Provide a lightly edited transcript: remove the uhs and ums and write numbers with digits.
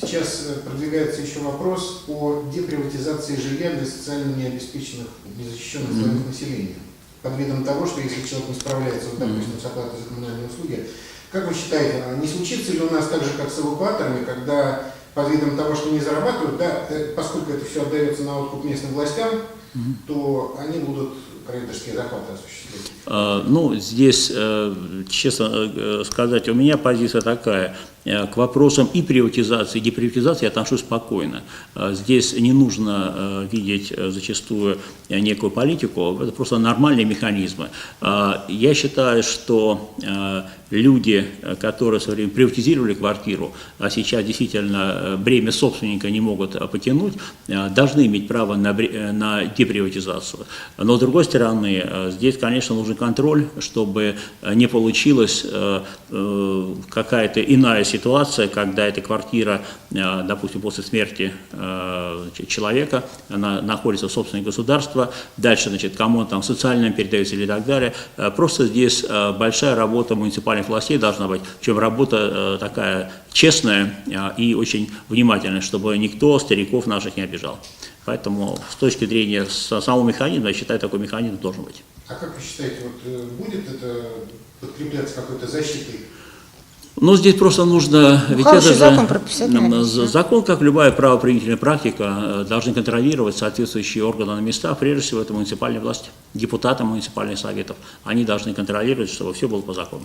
Сейчас продвигается еще вопрос о деприватизации жилья для социально необеспеченных, незащищенных слоев населения. Под видом того, что если человек не справляется, вот, допустим, с оплатой за коммунальные услуги, как вы считаете, не случится ли у нас так же, как с эвакуаторами, когда под видом того, что не зарабатывают, да, поскольку это все отдается на откуп местным властям, то они будут кредиторские захваты осуществлять? Ну, здесь, честно сказать, у меня позиция такая. К вопросам и приватизации, и деприватизации я отношусь спокойно. Здесь не нужно видеть зачастую некую политику, это просто нормальные механизмы. Я считаю, что люди, которые в свое время приватизировали квартиру, а сейчас действительно бремя собственника не могут потянуть, должны иметь право на деприватизацию. Но, с другой стороны, здесь, конечно, нужен контроль, чтобы не получилась какая-то иная ситуация, когда эта квартира, допустим, после смерти человека, она находится в собственности государства, дальше, значит, кому там социально передается или так далее. Просто здесь большая работа муниципальных властей должна быть, причем работа такая честная и очень внимательная, чтобы никто стариков наших не обижал. Поэтому с точки зрения самого механизма, я считаю, такой механизм должен быть. А как вы считаете, вот будет это подкрепляться какой-то защитой? Ну, здесь просто нужно, ведь это же закон прописать, закон, как любая правоприменительная практика, должны контролировать соответствующие органы на местах, прежде всего это муниципальные власти, депутаты муниципальных советов. Они должны контролировать, чтобы все было по закону.